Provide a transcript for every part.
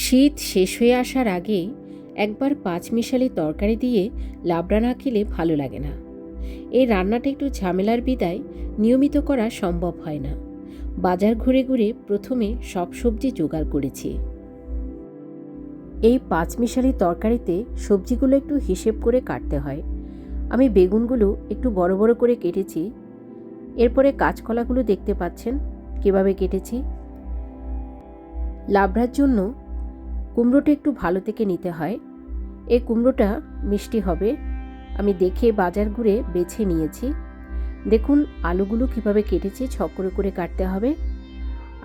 শীত শেষ হয়ে আসার আগে একবার পাঁচমিশালি তরকারি দিয়ে লাবড়া না খেলে ভালো লাগে না। এই রান্নাটা একটু ঝামেলার বিদায় নিয়মিত করা সম্ভব হয় না। বাজার ঘুরে ঘুরে প্রথমে সব সবজি জোগাড় করেছি। এই পাঁচমিশালি তরকারিতে সবজিগুলো একটু হিসেব করে কাটতে হয়। আমি বেগুনগুলো একটু বড় বড় করে কেটেছি। এরপরে কাঁচকলাগুলো দেখতে পাচ্ছেন কিভাবে কেটেছি। লাবড়ার জন্য কুমড়োটা একটু ভালো থেকে নিতে হয়। এই কুমড়োটা মিষ্টি হবে। আমি দেখে বাজার ঘুরে বেছে নিয়েছি। দেখুন আলুগুলো কিভাবে কেটেছি, ছক করে করে কাটতে হবে।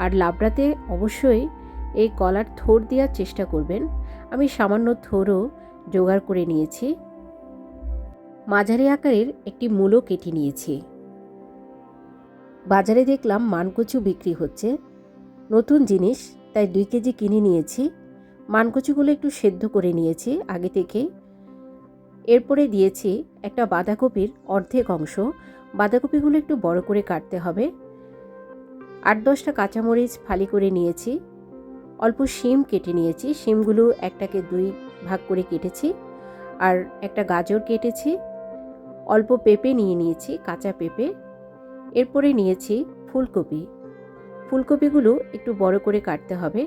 আর লাবড়াতে অবশ্যই এই কলার থোর দেওয়ার চেষ্টা করবেন। আমি সামান্য থোরও জোগাড় করে নিয়েছি। মাঝারি আকারের একটি মূলো কেটে নিয়েছি। বাজারে দেখলাম মানকচু বিক্রি হচ্ছে, নতুন জিনিস, তাই 2 কেজি কিনে নিয়েছি। মানকচুগুলো একটু সেদ্ধ করে নিয়েছি আগে থেকে। এরপরে দিয়েছি একটা বাঁধাকপির অর্ধেক অংশ। বাঁধাকপিগুলো একটু বড় করে কাটতে হবে। 8-10টা কাঁচামরিচ ফালি করে নিয়েছি। অল্প শিম কেটে নিয়েছি। শিমগুলো একটাকে 2 ভাগ করে কেটেছি। আর একটা গাজর কেটেছি। অল্প পেঁপে নিয়ে নিয়েছি, কাঁচা পেঁপে। এরপরে নিয়েছি ফুলকপি। ফুলকপিগুলো একটু বড় করে কাটতে হবে।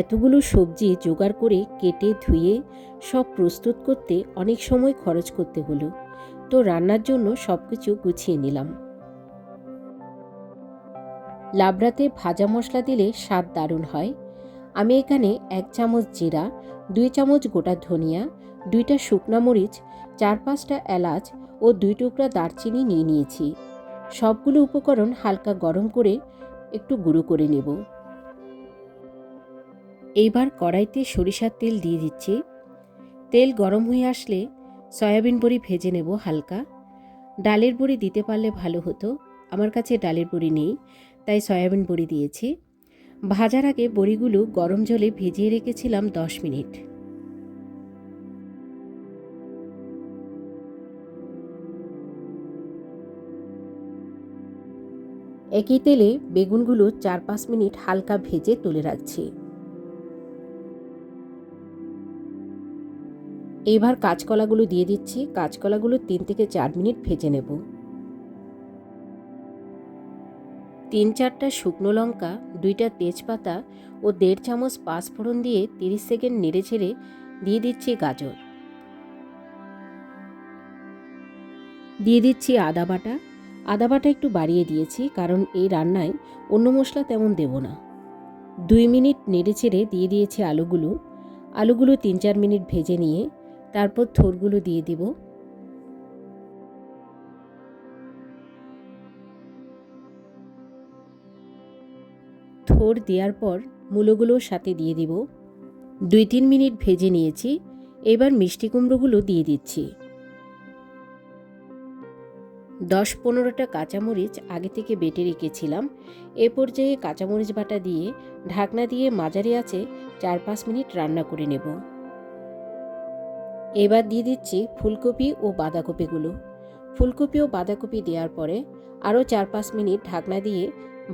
এতগুলো সবজি জোগাড় করে কেটে ধুয়ে সব প্রস্তুত করতে অনেক সময় খরচ করতে হলো, তো রান্নার জন্য সব কিছু গুছিয়ে নিলাম। লাবড়াতে ভাজা মশলা দিলে স্বাদ দারুণ হয়। আমি এখানে 1 চামচ জিরা, 2 চামচ গোটা ধনিয়া, 2টা শুকনা মরিচ, 4-5টা এলাচ ও 2 টুকরা দারচিনি নিয়ে নিয়েছি। সবগুলো উপকরণ হালকা গরম করে একটু গুঁড়ো করে নেব। এইবার কড়াইতে সরিষার তেল দিয়ে দিচ্ছি। তেল গরম হয়ে আসলে সয়াবিন বড়ি ভেজে নেব হালকা। ডালের বড়ি দিতে পারলে ভালো হতো, আমার কাছে ডালের বড়ি নেই, তাই সয়াবিন বড়ি দিয়েছি। ভাজার আগে বড়িগুলো গরম জলে ভিজিয়ে রেখেছিলাম 10 মিনিট। একই তেলে বেগুনগুলো 4-5 মিনিট হালকা ভেজে তুলে রাখছি। এবার কাঁচকলাগুলো দিয়ে দিচ্ছি। কাঁচকলাগুলো 3 থেকে 4 মিনিট ভেজে নেব। 3-4টা শুকনো লঙ্কা, 2টা তেজপাতা ও 1.5 চামচ পাঁচফোড়ন দিয়ে 30 সেকেন্ড নেড়েচেড়ে দিয়ে দিচ্ছি গাজর। দিয়ে দিচ্ছি আদা বাটা। আদা বাটা একটু বাড়িয়ে দিয়েছি, কারণ এই রান্নায় অন্য মশলা তেমন দেব না। 2 মিনিট নেড়েচেড়ে দিয়ে দিয়েছি আলুগুলো। আলুগুলো 3-4 মিনিট ভেজে নিয়ে তারপর থোরগুলো দিয়ে দিব। থোর দেওয়ার পর মূলোগুলোর সাথে দিয়ে দিব। 2-3 মিনিট ভেজে নিয়েছি। এবার মিষ্টি কুমড়োগুলো দিয়ে দিচ্ছি। 10-15টা কাঁচামরিচ আগে থেকে বেটে রেখেছিলাম। এ পর্যায়ে কাঁচামরিচ বাটা দিয়ে ঢাকনা দিয়ে মাঝারি আঁচে 4-5 মিনিট রান্না করে নেব। এবার দিয়ে দিচ্ছি ফুলকপি ও বাঁধাকপিগুলো। ফুলকপি ও বাঁধাকপি দেওয়ার পরে আরও 4-5 মিনিট ঢাকনা দিয়ে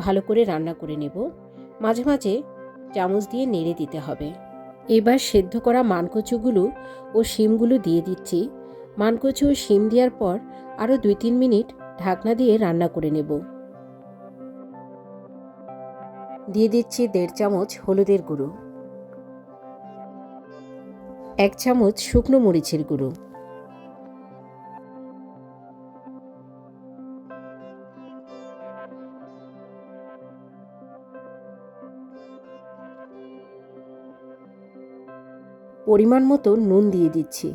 ভালো করে রান্না করে নেব। মাঝে মাঝে চামচ দিয়ে নেড়ে দিতে হবে। এবার সেদ্ধ করা মানকচুগুলো ও শিমগুলো দিয়ে দিচ্ছি। মানকচু ও শিম দেওয়ার পর আরও 2-3 মিনিট ঢাকনা দিয়ে রান্না করে নেব। দিয়ে দিচ্ছি 1.5 চামচ হলুদের গুঁড়ো, 1 চামচ শুকনো মরিচের গুঁড়ো, পরিমাণ মতো নুন দিয়ে দিচ্ছি।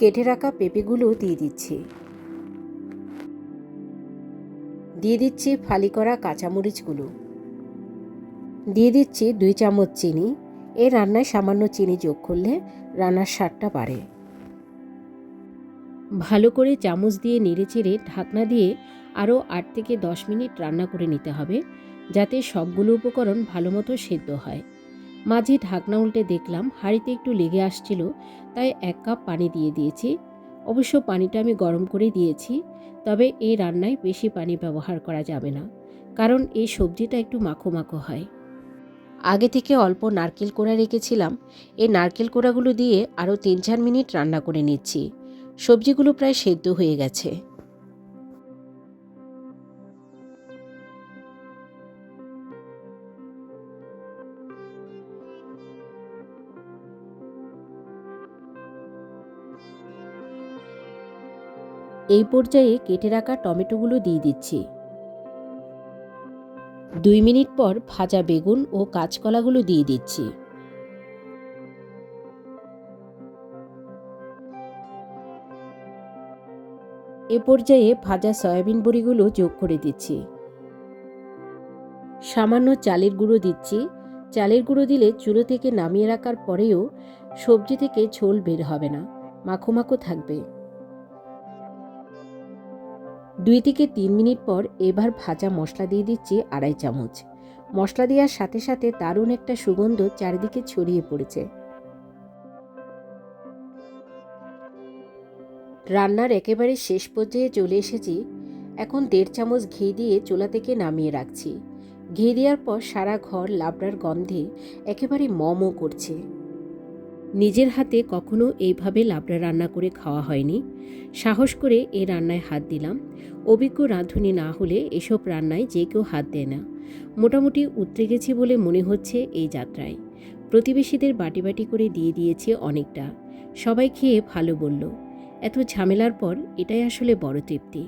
কেটে রাখা পেঁপেগুলো দিয়ে দিচ্ছি। দিয়ে দিচ্ছি ফালি করা কাঁচামরিচগুলো। দিয়ে দিচ্ছি 2 চামচ চিনি। এই রান্নায় সামান্য চিনি যোগ করলে রান্নার স্বাদটা বাড়ে। ভালো করে চামচ দিয়ে নেড়েচেড়ে ঢাকনা দিয়ে আরও 8 থেকে 10 মিনিট রান্না করে নিতে হবে, যাতে সবগুলো উপকরণ ভালো মতো সেদ্ধ হয়। মাঝে ঢাকনা উল্টে দেখলাম হাঁড়িতে একটু লেগে আসছিল, তাই 1 কাপ পানি দিয়ে দিয়েছি। অবশ্য পানিটা আমি গরম করে দিয়েছি, তবে এই রান্নায় বেশি পানি ব্যবহার করা যাবে না, কারণ এই সবজিটা একটু মাখো মাখো হয়। আগে থেকে অল্প নারকেল কোড়া রেখেছিলাম, এই নারকেল কোড়াগুলো দিয়ে আরও 3-4 মিনিট রান্না করে নিচ্ছি। সবজিগুলো প্রায় সেদ্ধ হয়ে গেছে। এই পর্যায়ে কেটে রাখা টমেটোগুলো দিয়ে দিচ্ছি। 2 মিনিট পর ভাজা বেগুন ও কাঁচকলাগুলো দিয়ে দিচ্ছি। এ পর্যায়ে ভাজা সয়াবিন বড়িগুলো যোগ করে দিচ্ছি। সামান্য চালের গুঁড়ো দিচ্ছি। চালের গুঁড়ো দিলে চুলো থেকে নামিয়ে রাখার পরেও সবজি থেকে ঝোল বের হবে না, মাখো মাখো থাকবে। 2 থেকে 3 মিনিট পর এবার ভাজা মশলা দিয়ে দিচ্ছি 2.5 চামচ। মশলা দেওয়ার সাথে সাথে দারুণ একটা সুগন্ধ চারিদিকে ছড়িয়ে পড়েছে। রান্নার একেবারে শেষ পর্যায়ে চলে এসেছি। এখন 1.5 চামচ ঘি দিয়ে চুলা থেকে নামিয়ে রাখছি। ঘি দেওয়ার পর সারা ঘর লাবড়ার গন্ধে একেবারে ম করছে। নিজের হাতে কখনো এইভাবে লাবড়া রান্না করে খাওয়া হয়নি। সাহস করে এই রান্নায় হাত দিলাম। অভিজ্ঞ রাঁধুনি না হলে এসব রান্নায় যে কেউ হাত দেয় না। মোটামুটি উতরে গেছি বলে মনে হচ্ছে এই যাত্রায়। প্রতিবেশীদের বাটি বাটি করে দিয়ে দিয়েছে অনেকটা। সবাই খেয়ে ভালো বলল। এত ঝামেলার পর এটাই আসলে বড় তৃপ্তি।